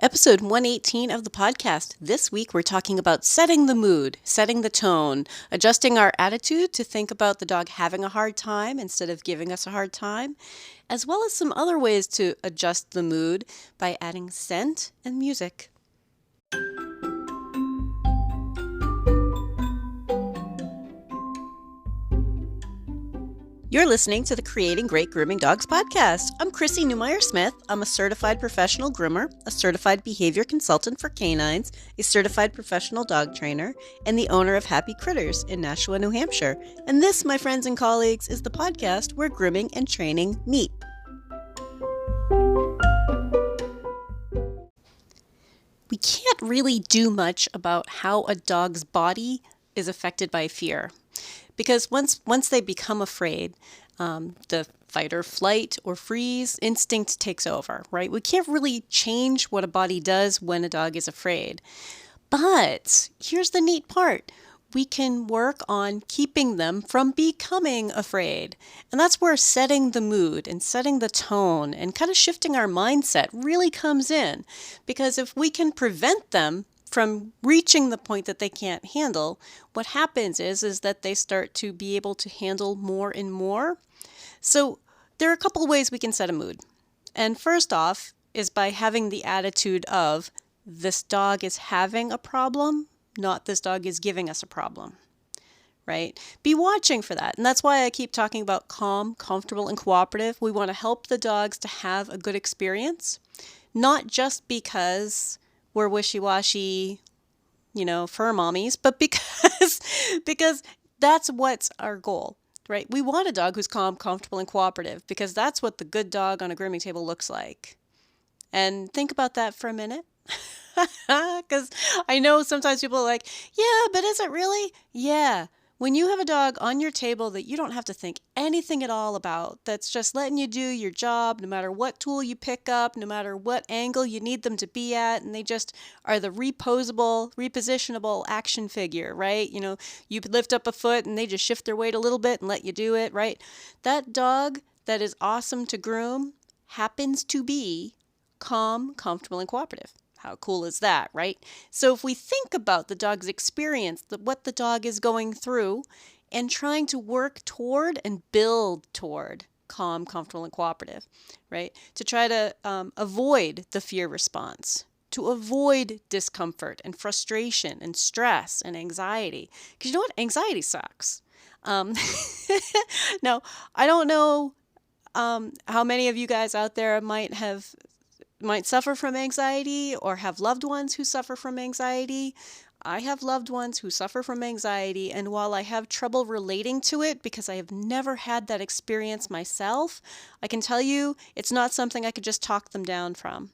Episode 118 of the podcast. This week we're talking about setting the mood, setting the tone, adjusting our attitude to think about the dog having a hard time instead of giving us a hard time, as well as some other ways to adjust the mood by adding scent and music. You're listening to the Creating Great Grooming Dogs podcast. I'm Chrissy Newmeyer-Smith. I'm a certified professional groomer, a certified behavior consultant for canines, a certified professional dog trainer, and the owner of Happy Critters in Nashua, New Hampshire. And this, my friends and colleagues, is the podcast where grooming and training meet. We can't really do much about how a dog's body is affected by fear. Because once they become afraid, the fight or flight or freeze instinct takes over, right? We can't really change what a body does when a dog is afraid. But here's the neat part. We can work on keeping them from becoming afraid. And that's where setting the mood and setting the tone and kind of shifting our mindset really comes in. Because if we can prevent them from reaching the point that they can't handle, what happens is that they start to be able to handle more and more. So there are a couple of ways we can set a mood. And first off is by having the attitude of this dog is having a problem, not this dog is giving us a problem, right? Be watching for that. And that's why I keep talking about calm, comfortable, and cooperative. We want to help the dogs to have a good experience, not just because we're wishy-washy, fur mommies, but because that's what's our goal, right? We want a dog who's calm, comfortable, and cooperative because that's what the good dog on a grooming table looks like. And think about that for a minute. Because I know sometimes people are like, yeah, but is it really? Yeah. When you have a dog on your table that you don't have to think anything at all about, that's just letting you do your job no matter what tool you pick up, no matter what angle you need them to be at, and they just are the repositionable action figure, right? You lift up a foot and they just shift their weight a little bit and let you do it, right? That dog that is awesome to groom happens to be calm, comfortable, and cooperative. How cool is that, right? So if we think about the dog's experience, what the dog is going through, and trying to work toward and build toward calm, comfortable, and cooperative, right? To try to avoid the fear response, to avoid discomfort and frustration and stress and anxiety. Because you know what? Anxiety sucks. Now, I don't know how many of you guys out there might suffer from anxiety or have loved ones who suffer from anxiety. I have loved ones who suffer from anxiety, and while I have trouble relating to it because I have never had that experience myself, I can tell you it's not something I could just talk them down from,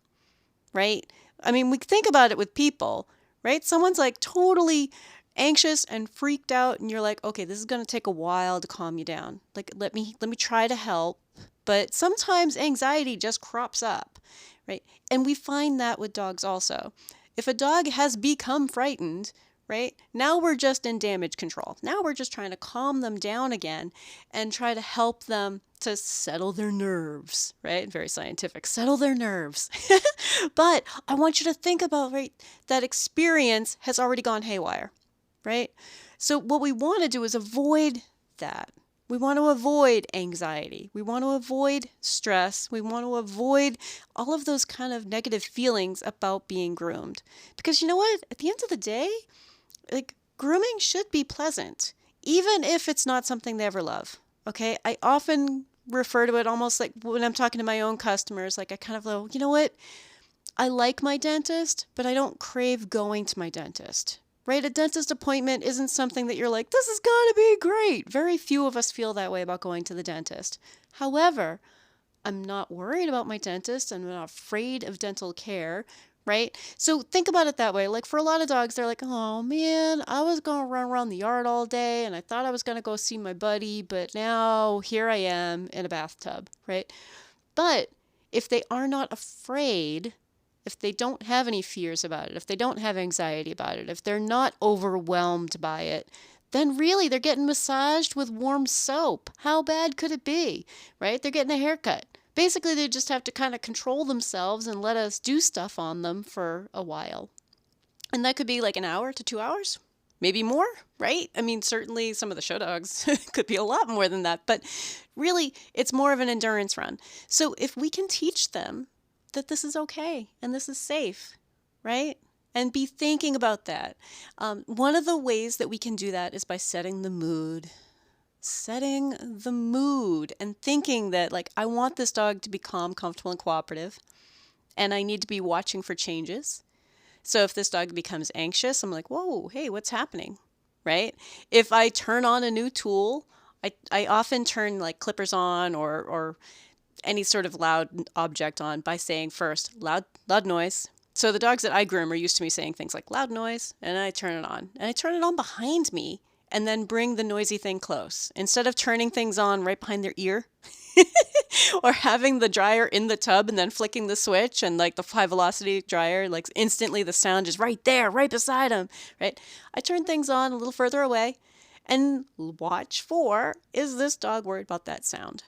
right? I mean, we think about it with people, right? Someone's like totally anxious and freaked out, and you're like, okay, this is going to take a while to calm you down. Like, let me try to help. But sometimes anxiety just crops up. Right? And we find that with dogs also. If a dog has become frightened, right, now we're just in damage control. Now we're just trying to calm them down again and try to help them to settle their nerves, right? Very scientific, settle their nerves. But I want you to think about, right, that experience has already gone haywire, right? So what we want to do is avoid that. We want to avoid anxiety. We want to avoid stress. We want to avoid all of those kind of negative feelings about being groomed. Because you know what? At the end of the day, grooming should be pleasant, even if it's not something they ever love. Okay? I often refer to it almost like when I'm talking to my own customers, like I kind of go, you know what? I like my dentist, but I don't crave going to my dentist. Right? A dentist appointment isn't something that you're like, this is going to be great. Very few of us feel that way about going to the dentist. However, I'm not worried about my dentist. I'm not afraid of dental care, right? So think about it that way. Like for a lot of dogs, they're like, oh man, I was going to run around the yard all day and I thought I was going to go see my buddy, but now here I am in a bathtub, right? But if they are not afraid, if they don't have any fears about it, if they don't have anxiety about it, if they're not overwhelmed by it, then really they're getting massaged with warm soap. How bad could it be, right? They're getting a haircut. Basically, they just have to kind of control themselves and let us do stuff on them for a while. And that could be like an hour to 2 hours, maybe more, right? I mean, certainly some of the show dogs could be a lot more than that, but really it's more of an endurance run. So if we can teach them that this is okay and this is safe, right? And be thinking about that. One of the ways that we can do that is by setting the mood. Setting the mood and thinking that, like, I want this dog to be calm, comfortable, and cooperative, and I need to be watching for changes. So if this dog becomes anxious, I'm like, whoa, hey, what's happening? Right? If I turn on a new tool, I often turn like clippers on or any sort of loud object on by saying first, loud noise. So the dogs that I groom are used to me saying things like loud noise, and I turn it on. And I turn it on behind me and then bring the noisy thing close. Instead of turning things on right behind their ear or having the dryer in the tub and then flicking the switch and like the high velocity dryer, like instantly the sound is right there, right beside them, right? I turn things on a little further away and watch for, is this dog worried about that sound?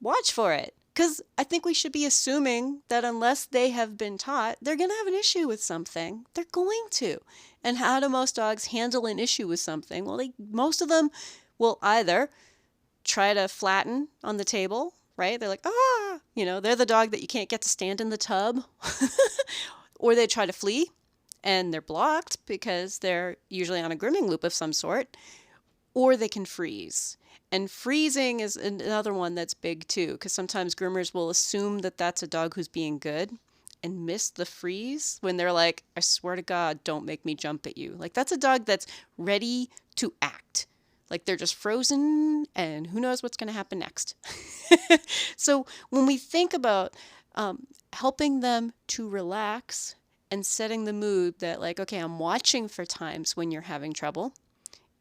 Watch for it. Because I think we should be assuming that unless they have been taught, they're going to have an issue with something. They're going to. And how do most dogs handle an issue with something? Well, most of them will either try to flatten on the table, right? They're like, they're the dog that you can't get to stand in the tub. Or they try to flee and they're blocked because they're usually on a grooming loop of some sort. Or they can freeze. And freezing is another one that's big too, because sometimes groomers will assume that that's a dog who's being good and miss the freeze when they're like, I swear to God, don't make me jump at you. Like, that's a dog that's ready to act. Like, they're just frozen and who knows what's going to happen next. So when we think about helping them to relax and setting the mood that, like, okay, I'm watching for times when you're having trouble.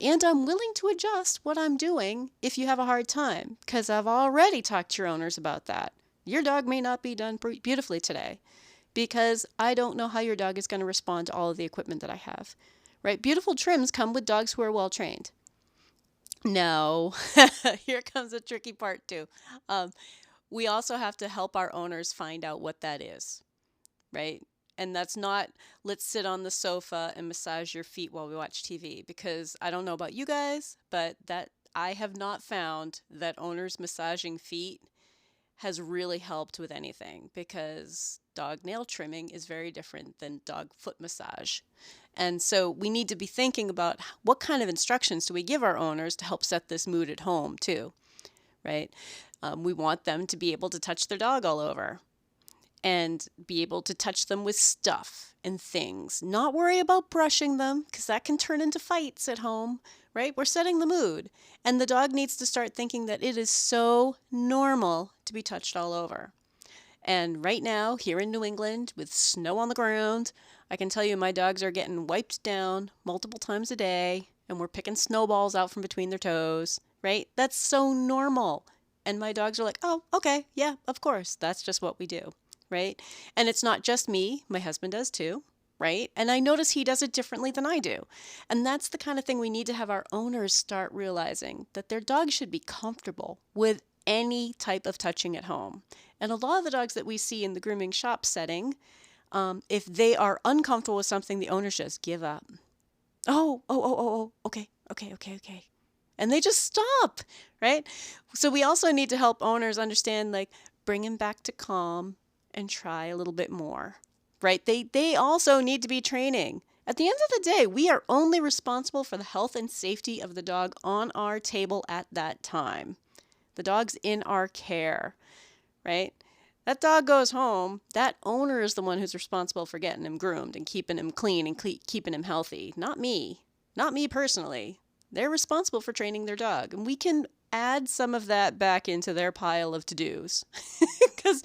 And I'm willing to adjust what I'm doing if you have a hard time, because I've already talked to your owners about that. Your dog may not be done beautifully today because I don't know how your dog is going to respond to all of the equipment that I have, right? Beautiful trims come with dogs who are well trained. No, here comes a tricky part too. We also have to help our owners find out what that is, right? And that's not, let's sit on the sofa and massage your feet while we watch TV, because I don't know about you guys, but that I have not found that owners massaging feet has really helped with anything, because dog nail trimming is very different than dog foot massage. And so we need to be thinking about what kind of instructions do we give our owners to help set this mood at home too, right? We want them to be able to touch their dog all over and be able to touch them with stuff and things. Not worry about brushing them, because that can turn into fights at home, right? We're setting the mood. And the dog needs to start thinking that it is so normal to be touched all over. And right now, here in New England, with snow on the ground, I can tell you my dogs are getting wiped down multiple times a day, and we're picking snowballs out from between their toes, right? That's so normal. And my dogs are like, oh, okay, yeah, of course. That's just what we do. Right? And it's not just me, my husband does too, right? And I notice he does it differently than I do. And that's the kind of thing we need to have our owners start realizing, that their dog should be comfortable with any type of touching at home. And a lot of the dogs that we see in the grooming shop setting, if they are uncomfortable with something, the owners just give up. Oh, okay. And they just stop, right? So we also need to help owners understand, like, bring him back to calm and try a little bit more, right? They also need to be training. At the end of the day, we are only responsible for the health and safety of the dog on our table at that time. The dog's in our care, right? That dog goes home, that owner is the one who's responsible for getting him groomed and keeping him clean and keeping him healthy. Not me personally. They're responsible for training their dog, and we can add some of that back into their pile of to-dos. Because,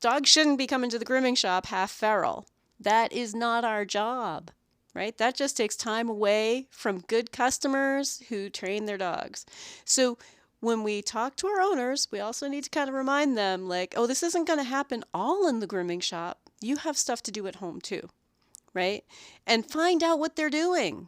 dogs shouldn't be coming to the grooming shop half feral. That is not our job, right? That just takes time away from good customers who train their dogs. So when we talk to our owners, we also need to kind of remind them, like, oh, this isn't going to happen all in the grooming shop. You have stuff to do at home too, right? And find out what they're doing.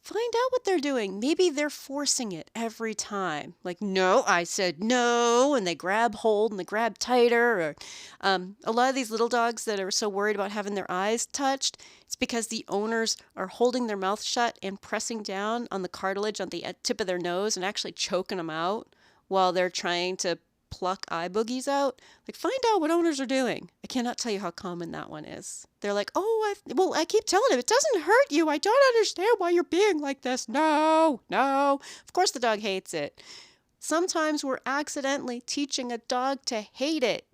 Find out what they're doing. Maybe they're forcing it every time. Like, no, I said no, and they grab hold and they grab tighter. Or a lot of these little dogs that are so worried about having their eyes touched, it's because the owners are holding their mouth shut and pressing down on the cartilage on the tip of their nose and actually choking them out while they're trying to pluck eye boogies out. Like, find out what owners are doing. I cannot tell you how common that one is. They're like, oh, I keep telling him, it doesn't hurt you. I don't understand why you're being like this. No, no. Of course the dog hates it. Sometimes we're accidentally teaching a dog to hate it.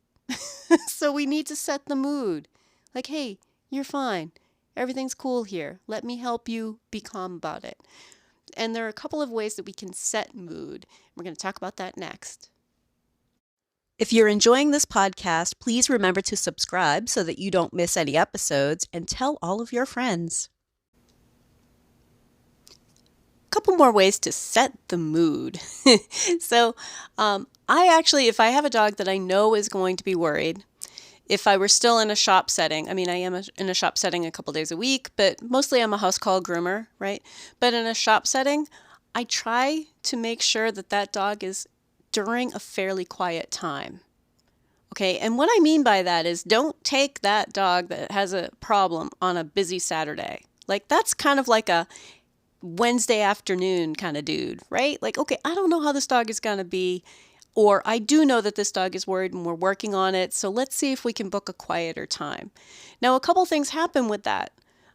So we need to set the mood. Like, hey, you're fine. Everything's cool here. Let me help you be calm about it. And there are a couple of ways that we can set mood. We're going to talk about that next. If you're enjoying this podcast, please remember to subscribe so that you don't miss any episodes, and tell all of your friends. A couple more ways to set the mood. So I actually, if I have a dog that I know is going to be worried, if I were still in a shop setting, I mean, I am in a shop setting a couple days a week, but mostly I'm a house call groomer, right? But in a shop setting, I try to make sure that that dog is during a fairly quiet time. Okay, and what I mean by that is don't take that dog that has a problem on a busy Saturday. Like, that's kind of like a Wednesday afternoon kind of dude, right? Like, okay, I don't know how this dog is going to be, or I do know that this dog is worried and we're working on it, so let's see if we can book a quieter time. Now, a couple things happen with that.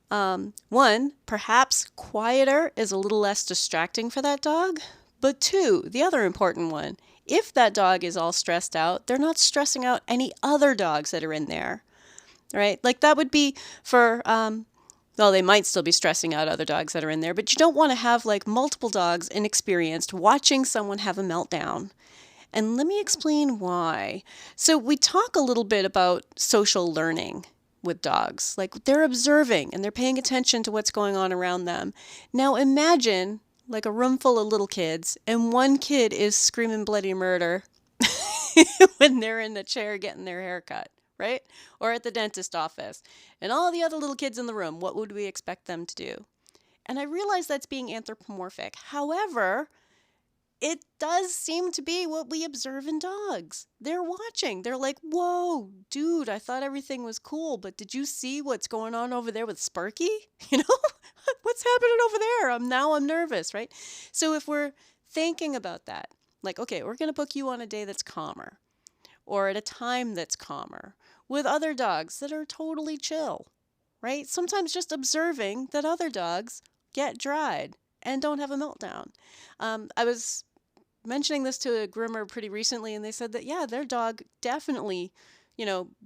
One, perhaps quieter is a little less distracting for that dog. But two, the other important one, if that dog is all stressed out, they're not stressing out any other dogs that are in there, right? Like, that would be for, well, they might still be stressing out other dogs that are in there, but you don't want to have like multiple dogs inexperienced watching someone have a meltdown. And let me explain why. So we talk a little bit about social learning with dogs. Like, they're observing and they're paying attention to what's going on around them. Now imagine like a room full of little kids, and one kid is screaming bloody murder when they're in the chair getting their hair cut, right? Or at the dentist office. And all the other little kids in the room, what would we expect them to do? And I realize that's being anthropomorphic. However, it does seem to be what we observe in dogs. They're watching. They're like, whoa, dude, I thought everything was cool, but did you see what's going on over there with Sparky? You know, what's happening over there? I'm nervous, right? So if we're thinking about that, like, okay, we're going to book you on a day that's calmer, or at a time that's calmer, with other dogs that are totally chill, right? Sometimes just observing that other dogs get dried and don't have a meltdown. I was mentioning this to a groomer pretty recently, and they said that, yeah, their dog definitely,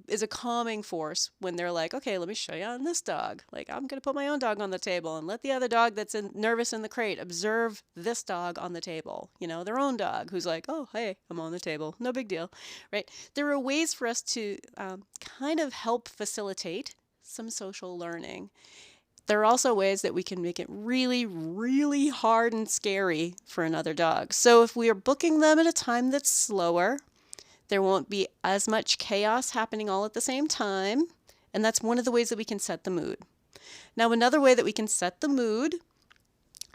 is a calming force when they're like, okay, let me show you on this dog. Like, I'm going to put my own dog on the table and let the other dog that's nervous in the crate observe this dog on the table, their own dog who's like, oh, hey, I'm on the table. No big deal, right? There are ways for us to kind of help facilitate some social learning. There are also ways that we can make it really, really hard and scary for another dog. So if we are booking them at a time that's slower, there won't be as much chaos happening all at the same time. And that's one of the ways that we can set the mood. Now, another way that we can set the mood,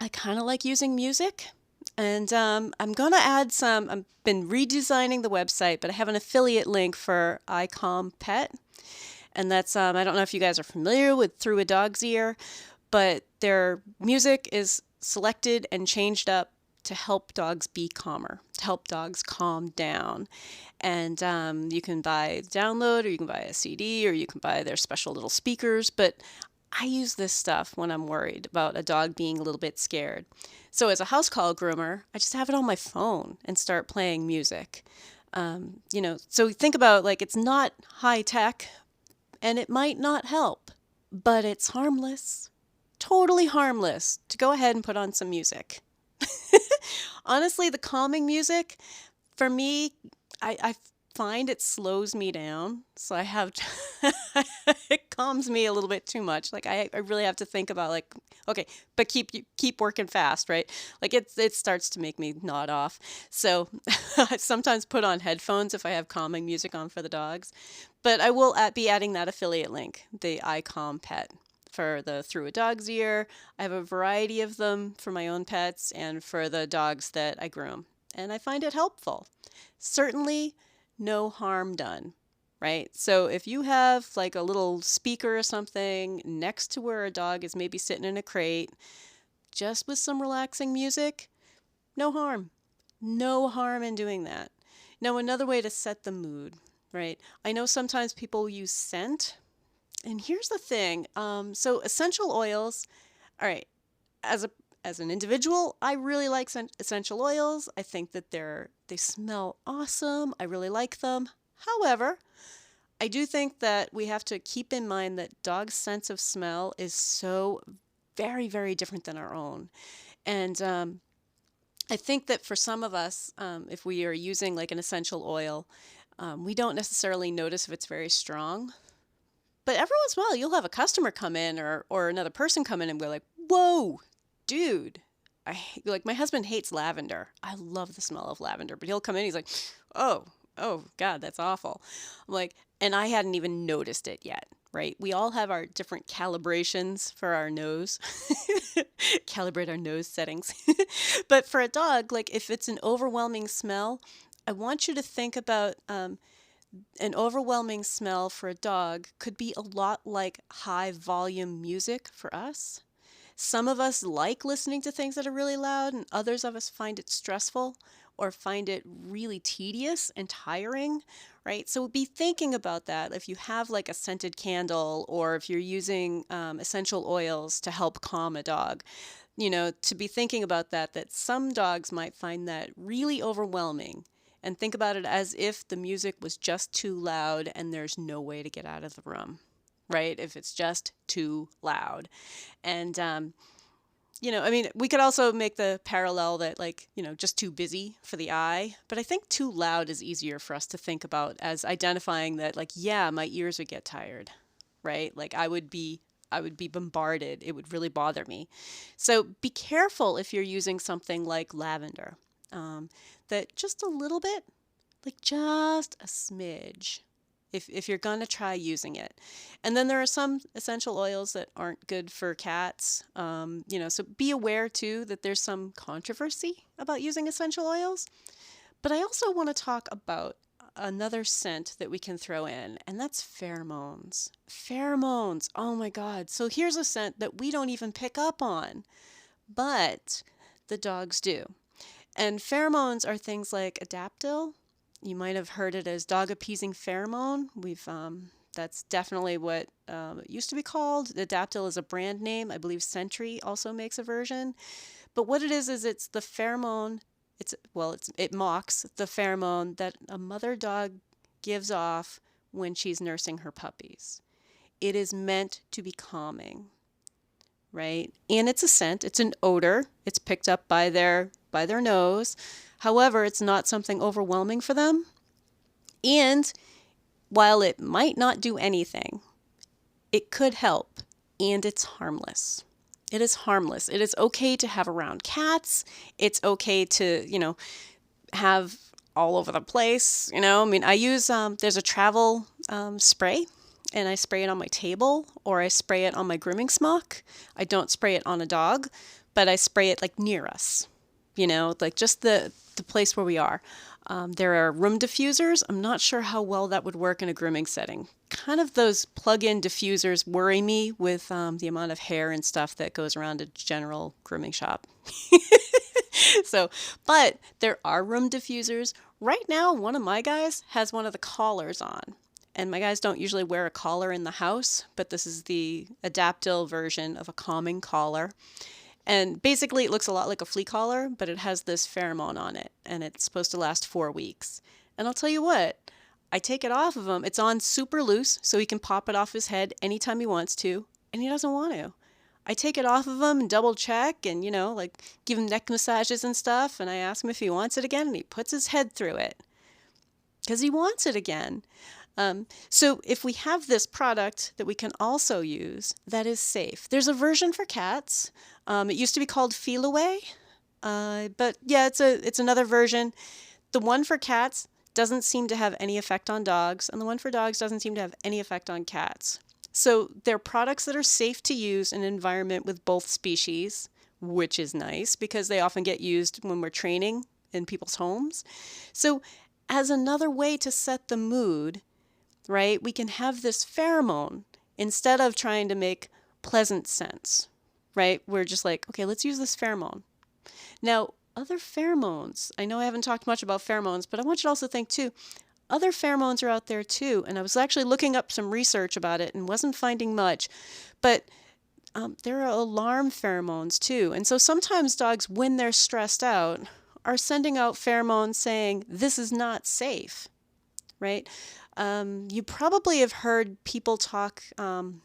I kind of like using music. And I'm going to add I've been redesigning the website, but I have an affiliate link for iCalm Pet. And that's, I don't know if you guys are familiar with Through a Dog's Ear, but their music is selected and changed up to help dogs be calmer, to help dogs calm down. And you can buy the download, or you can buy a CD, or you can buy their special little speakers. But I use this stuff when I'm worried about a dog being a little bit scared. So as a house call groomer, I just have it on my phone and start playing music. So think about, like, it's not high tech, and it might not help, but it's harmless, totally harmless, to go ahead and put on some music. Honestly, the calming music, for me, I find it slows me down. So I have, it calms me a little bit too much. Like, I really have to think about, like, okay, but keep working fast, right? Like, it starts to make me nod off. So I sometimes put on headphones if I have calming music on for the dogs. But I will be adding that affiliate link, the iCalm Pet, for the Through a Dog's Ear. I have a variety of them for my own pets and for the dogs that I groom. And I find it helpful. Certainly no harm done, right? So if you have like a little speaker or something next to where a dog is maybe sitting in a crate, just with some relaxing music, no harm. No harm in doing that. Now, another way to set the mood, right? I know sometimes people use scent. And here's the thing. So essential oils, all right, as an individual, I really like essential oils. I think that they smell awesome. I really like them. However, I do think that we have to keep in mind that dogs' sense of smell is so very, very different than our own. And I think that for some of us, if we are using like an essential oil, we don't necessarily notice if it's very strong. But every once in a while, you'll have a customer come in or another person come in and we're like, whoa, dude. Like my husband hates lavender. I love the smell of lavender, but he'll come in, he's like, oh God, that's awful. I'm like, and I hadn't even noticed it yet, right? We all have our different calibrations for our nose, calibrate our nose settings. But for a dog, like if it's an overwhelming smell, I want you to think about an overwhelming smell for a dog could be a lot like high volume music for us. Some of us like listening to things that are really loud, and others of us find it stressful or find it really tedious and tiring, right? So be thinking about that if you have like a scented candle or if you're using essential oils to help calm a dog. To be thinking about that some dogs might find that really overwhelming. And think about it as if the music was just too loud and there's no way to get out of the room, right? If it's just too loud. And, we could also make the parallel that just too busy for the eye. But I think too loud is easier for us to think about as identifying that, my ears would get tired, right? Like I would be bombarded. It would really bother me. So be careful if you're using something like lavender. That just a little bit, like just a smidge, if you're going to try using it. And then there are some essential oils that aren't good for cats. So be aware too that there's some controversy about using essential oils. But I also want to talk about another scent that we can throw in, and that's pheromones. Pheromones, oh my God. So here's a scent that we don't even pick up on, but the dogs do. And pheromones are things like adaptil. You might have heard it as dog-appeasing pheromone. That's definitely what it used to be called. Adaptil is a brand name. I believe Sentry also makes a version. But what it is it's the pheromone. It mocks the pheromone that a mother dog gives off when she's nursing her puppies. It is meant to be calming, right? And it's a scent. It's an odor. It's picked up by their nose. However, it's not something overwhelming for them. And while it might not do anything, it could help, and it's harmless. It is harmless. It is okay to have around cats. It's okay to, have all over the place. I use, there's a travel spray, and I spray it on my table or I spray it on my grooming smock. I don't spray it on a dog, but I spray it near us. Just the place where we are. There are room diffusers. I'm not sure how well that would work in a grooming setting. Kind of those plug-in diffusers worry me with the amount of hair and stuff that goes around a general grooming shop. But there are room diffusers. Right now, one of my guys has one of the collars on. And my guys don't usually wear a collar in the house, but this is the Adaptil version of a calming collar. And basically it looks a lot like a flea collar, but it has this pheromone on it, and it's supposed to last 4 weeks. And I'll tell you what, I take it off of him. It's on super loose, so he can pop it off his head anytime he wants to, and he doesn't want to. I take it off of him and double check and, give him neck massages and stuff, and I ask him if he wants it again, and he puts his head through it because he wants it again. So if we have this product that we can also use that is safe, there's a version for cats. It used to be called Feel Away, but yeah, it's another version. The one for cats doesn't seem to have any effect on dogs, and the one for dogs doesn't seem to have any effect on cats. So they're products that are safe to use in an environment with both species, which is nice because they often get used when we're training in people's homes. So as another way to set the mood, right, we can have this pheromone instead of trying to make pleasant scents, right? We're just like, okay, let's use this pheromone. Now, other pheromones, I know I haven't talked much about pheromones, but I want you to also think too, other pheromones are out there too. And I was actually looking up some research about it and wasn't finding much. But there are alarm pheromones too. And so sometimes dogs, when they're stressed out, are sending out pheromones saying, this is not safe, right? You probably have heard people talk on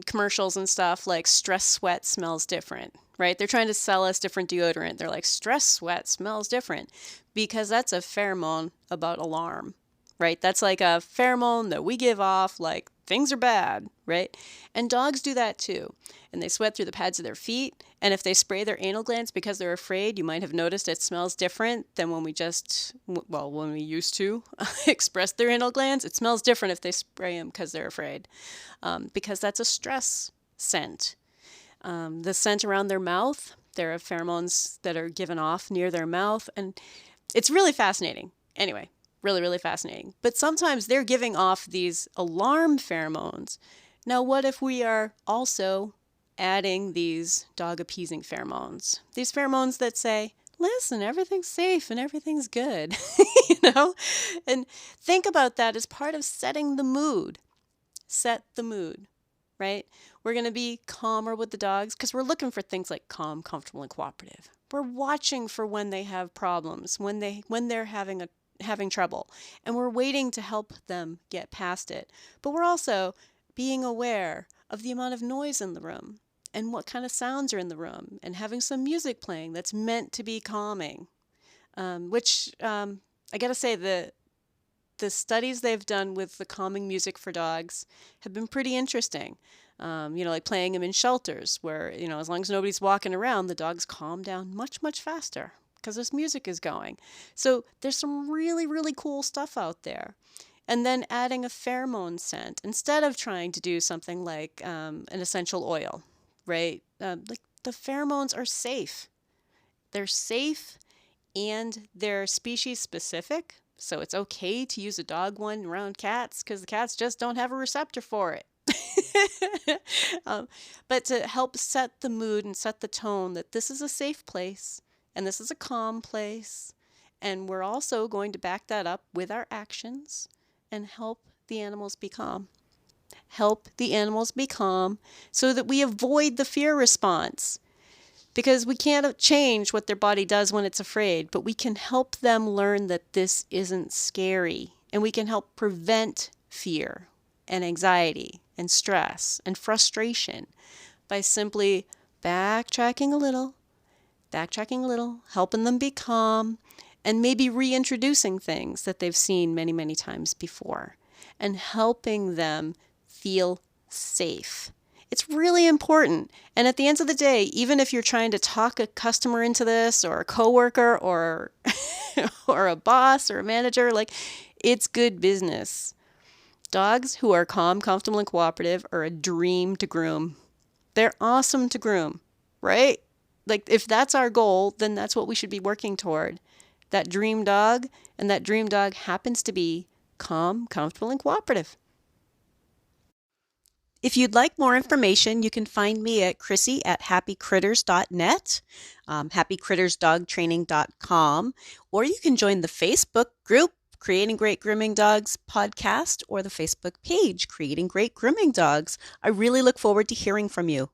commercials and stuff like stress sweat smells different, right? They're trying to sell us different deodorant. They're like, stress sweat smells different because that's a pheromone about alarm, right? That's like a pheromone that we give off like things are bad, right? And dogs do that too. And they sweat through the pads of their feet. And if they spray their anal glands because they're afraid, you might have noticed it smells different than when we when we used to express their anal glands. It smells different if they spray them because they're afraid, because that's a stress scent. The scent around their mouth, there are pheromones that are given off near their mouth. And it's really fascinating. Anyway, really, really fascinating. But sometimes they're giving off these alarm pheromones. Now, what if we are also adding these dog appeasing pheromones? These pheromones that say, listen, everything's safe and everything's good, And think about that as part of setting the mood. Set the mood, right? We're going to be calmer with the dogs because we're looking for things like calm, comfortable, and cooperative. We're watching for when they have problems, when they're having trouble, and we're waiting to help them get past it. But we're also being aware of the amount of noise in the room and what kind of sounds are in the room, and having some music playing that's meant to be calming. Which I got to say, the studies they've done with the calming music for dogs have been pretty interesting. Like playing them in shelters where, as long as nobody's walking around, the dogs calm down much, much faster because this music is going. So there's some really, really cool stuff out there. And then adding a pheromone scent instead of trying to do something like an essential oil, right? Like the pheromones are safe. They're safe and they're species specific. So it's okay to use a dog one around cats because the cats just don't have a receptor for it. But to help set the mood and set the tone that this is a safe place and this is a calm place. And we're also going to back that up with our actions and help the animals be calm. Help the animals be calm so that we avoid the fear response. Because we can't change what their body does when it's afraid, but we can help them learn that this isn't scary. And we can help prevent fear and anxiety and stress and frustration by simply backtracking a little, helping them be calm, and maybe reintroducing things that they've seen many, many times before, and helping them feel safe. It's really important. And at the end of the day, even if you're trying to talk a customer into this, or a coworker, or or a boss or a manager, like, it's good business. Dogs who are calm, comfortable, and cooperative are a dream to groom. They're awesome to groom, right? Like, if that's our goal, then that's what we should be working toward. That dream dog, and that dream dog happens to be calm, comfortable, and cooperative. If you'd like more information, you can find me at Chrissy@happycritters.net, happycrittersdogtraining.com, or you can join the Facebook group, Creating Great Grooming Dogs podcast, or the Facebook page, Creating Great Grooming Dogs. I really look forward to hearing from you.